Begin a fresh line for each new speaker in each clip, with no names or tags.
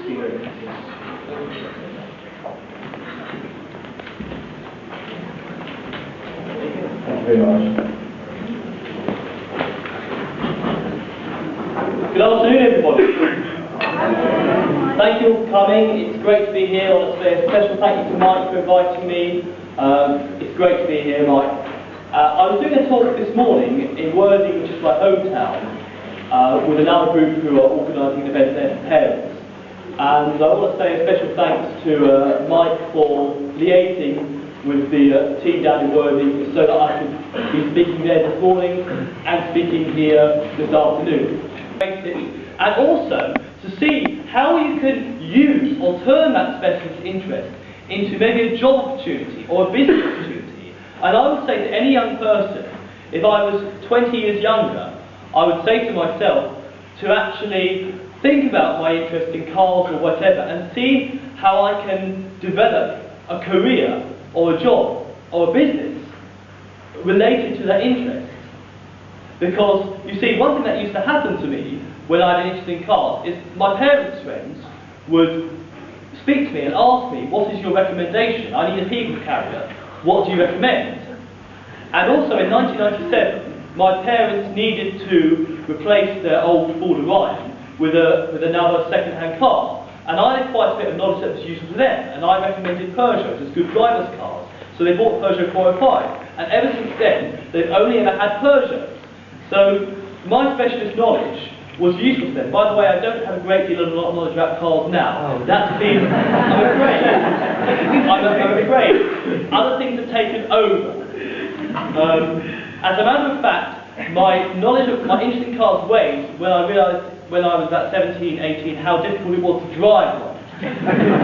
very much.
Good afternoon, everybody. Thank you all for coming. It's great to be here. I want to say a special thank you to Mike for inviting me. It's great to be here, Mike. I was doing a talk this morning in Worthing, which is my hometown, with another group who are organising an event there for parents. And I want to say a special thanks to Mike for liaising with the team down in Worthing so that I could be speaking there this morning and speaking here this afternoon. And also to see how you can use or turn that specialist interest into maybe a job opportunity or a business opportunity. And I would say to any young person, if I was 20 years younger, I would say to myself to actually think about my interest in cars or whatever and see how I can develop a career or a job or a business related to that interest. Because, you see, one thing that used to happen to me when I had an interest in cars is my parents' friends would speak to me and ask me, what is your recommendation? I need a people carrier. What do you recommend? And also in 1997, my parents needed to replace their old Ford Orion with another second-hand car. And I had quite a bit of knowledge that was useful to them, and I recommended Peugeots as good driver's cars. So they bought Peugeot 405, and ever since then, they've only ever had Peugeots. So my specialist knowledge was useful to them. By the way, I don't have a great deal of knowledge about cars now. That's been, I'm afraid, other things have taken over. As a matter of fact, my knowledge of my interest in cars waned when I realised when I was about 17, 18, how difficult it was to drive one.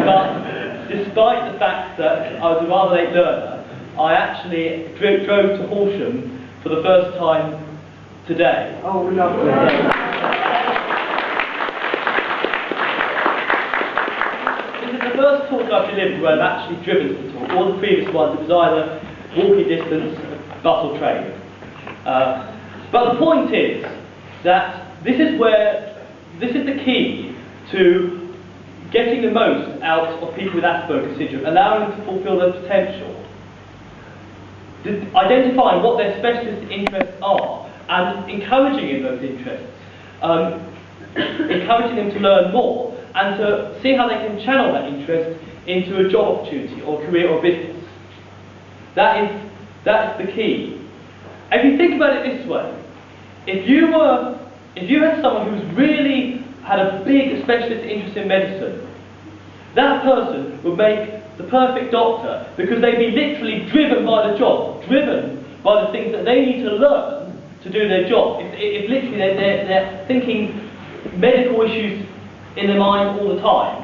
But despite the fact that I was a rather late learner, I actually drove to Horsham for the first time today.
Oh, lovely.
This is the first talk I've delivered where I've actually driven to the talk. All the previous ones, it was either walking distance, bus or train. But the point is that this is the key to getting the most out of people with Asperger Syndrome, allowing them to fulfil their potential. Identifying what their specialist interests are and encouraging in those interests, encouraging them to learn more and to see how they can channel that interest into a job opportunity or career or business. That is the key. If you think about it this way, if you had someone who's really had a big specialist interest in medicine, that person would make the perfect doctor because they'd be literally driven by the job, driven by the things that they need to learn to do their job. If literally they're thinking medical issues in their mind all the time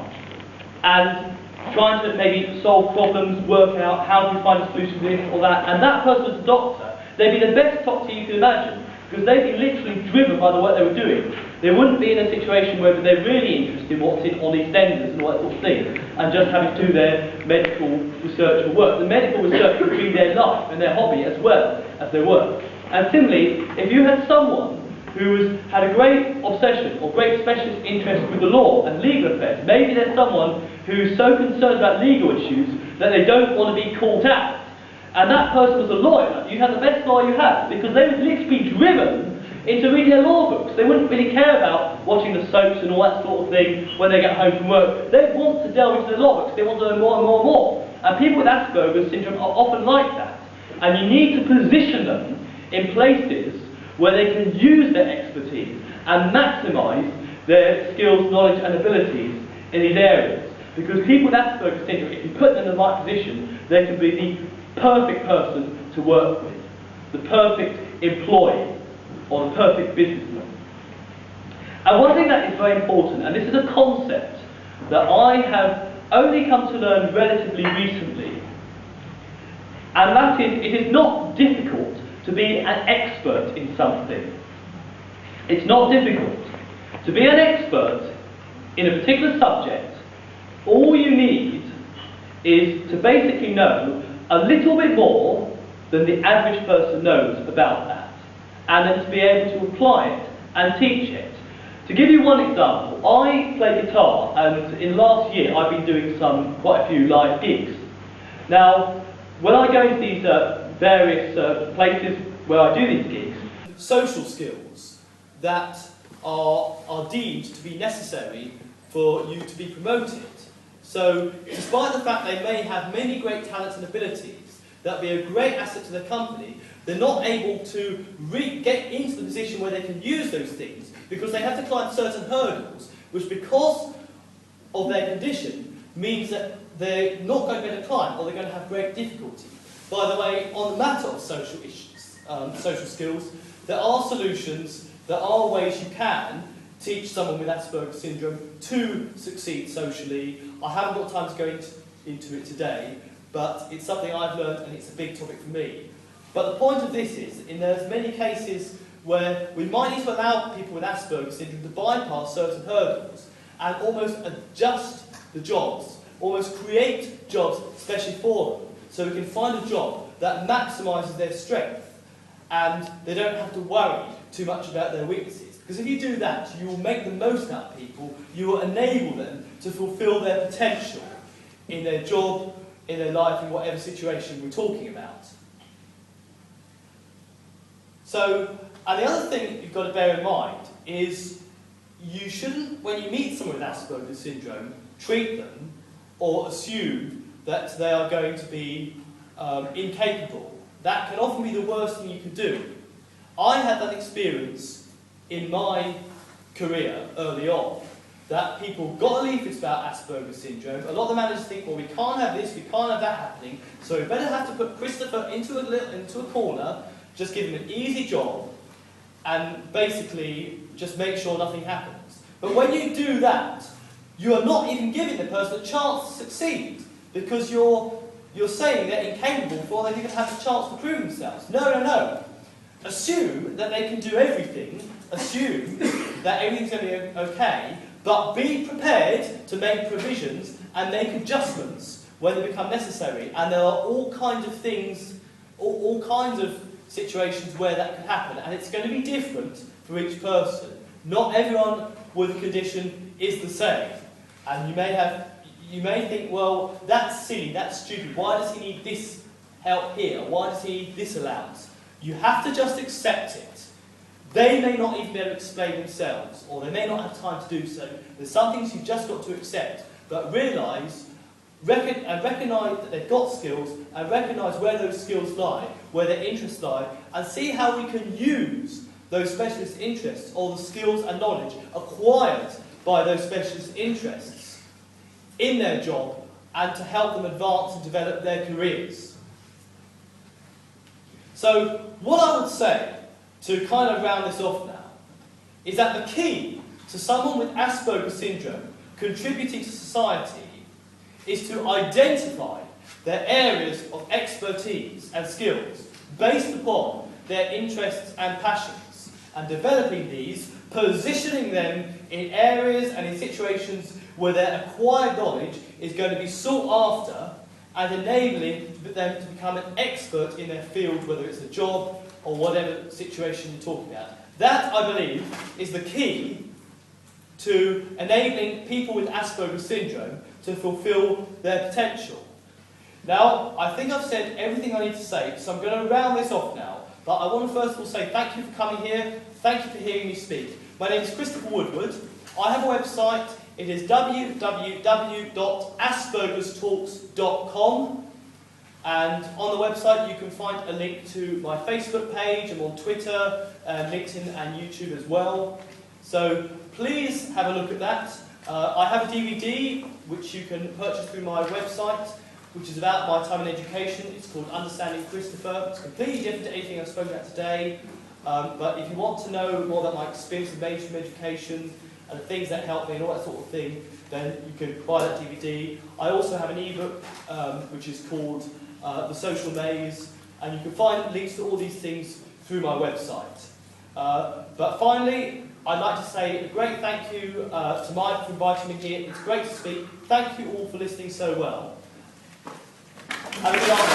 and trying to maybe solve problems, work out how to find a solution to this or that, and that person was a doctor, they'd be the best doctor you can imagine because they'd be literally driven by the work they were doing. They wouldn't be in a situation where they're really interested in what's in on EastEnders and all that sort of thing, and just having to do their medical research or work. The medical research would be their life and their hobby as well as their work. And similarly, if you had someone who had a great obsession or great specialist interest with the law and legal affairs, maybe there's someone who's so concerned about legal issues that they don't want to be caught out, and that person was a lawyer, you had the best lawyer you had, because they would literally be driven into reading their law books. They wouldn't really care about watching the soaps and all that sort of thing when they get home from work. They want to delve into their law books. They want to learn more and more and more. And people with Asperger's Syndrome are often like that. And you need to position them in places where they can use their expertise and maximise their skills, knowledge and abilities in these areas. Because people with Asperger's Syndrome, if you put them in the right position, they can be the perfect person to work with, the perfect employee, or the perfect businessman. And one thing that is very important, and this is a concept that I have only come to learn relatively recently, and that is, it is not difficult to be an expert in something. It's not difficult. To be an expert in a particular subject, all you need is to basically know a little bit more than the average person knows about that, and then to be able to apply it and teach it. To give you one example, I play guitar, and in the last year I've been doing quite a few live gigs. Now, when I go into these various places where I do these gigs, social skills that are deemed to be necessary for you to be promoted. So, despite the fact they may have many great talents and abilities that be a great asset to the company, they're not able to get into the position where they can use those things because they have to climb certain hurdles, which because of their condition means that they're not going to be able to climb or they're going to have great difficulty. By the way, on the matter of social issues, social skills, there are solutions, there are ways you can teach someone with Asperger's Syndrome to succeed socially. I haven't got time to go into it today, but it's something I've learned and it's a big topic for me. But the point of this is, there's many cases where we might need to allow people with Asperger's Syndrome to bypass certain hurdles and almost adjust the jobs, almost create jobs especially for them, so we can find a job that maximises their strength and they don't have to worry too much about their weaknesses. Because if you do that, you will make the most out of people, you will enable them to fulfil their potential in their job, in their life, in whatever situation we're talking about. So, and the other thing you've got to bear in mind is you shouldn't, when you meet someone with Asperger's Syndrome, treat them or assume that they are going to be incapable. That can often be the worst thing you can do. I had that experience in my career early on, that people got leaflets about Asperger's Syndrome. A lot of the managers think, well, we can't have this, we can't have that happening, so we better have to put Christopher into a corner, just give him an easy job, and basically just make sure nothing happens. But when you do that, you are not even giving the person a chance to succeed, because you're saying they're incapable before they even have a chance to prove themselves. No. Assume that they can do everything, assume that everything's going to be okay, but be prepared to make provisions and make adjustments when they become necessary. And there are all kinds of things, all kinds of situations where that can happen, and it's going to be different for each person. Not everyone with a condition is the same, and you may think, well, that's silly, that's stupid, why does he need this help here, why does he need this allowance? You have to just accept it. They may not even be able to explain themselves, or they may not have time to do so. There's some things you've just got to accept, but recognise that they've got skills, and recognise where those skills lie, where their interests lie, and see how we can use those specialist interests, or the skills and knowledge acquired by those specialist interests in their job, and to help them advance and develop their careers. So, what I would say, to kind of round this off now, is that the key to someone with Asperger's Syndrome contributing to society is to identify their areas of expertise and skills based upon their interests and passions, and developing these, positioning them in areas and in situations where their acquired knowledge is going to be sought after, and enabling them to become an expert in their field, whether it's a job or whatever situation you're talking about. That, I believe, is the key to enabling people with Asperger's Syndrome to fulfil their potential. Now, I think I've said everything I need to say, so I'm going to round this off now. But I want to first of all say thank you for coming here, thank you for hearing me speak. My name is Christopher Woodward. I have a website. It is www.aspergerstalks.com, and on the website you can find a link to my Facebook page. I'm on Twitter, LinkedIn and YouTube as well. So please have a look at that. I have a DVD which you can purchase through my website, which is about my time in education. It's called Understanding Christopher. It's completely different to anything I've spoken about today. But if you want to know more about my experience in mainstream education, and the things that help me and all that sort of thing, then you can buy that DVD. I also have an ebook which is called The Social Maze, and you can find links to all these things through my website. But finally, I'd like to say a great thank you to Mike for inviting me here. It's great to speak. Thank you all for listening so well. Have a good afternoon.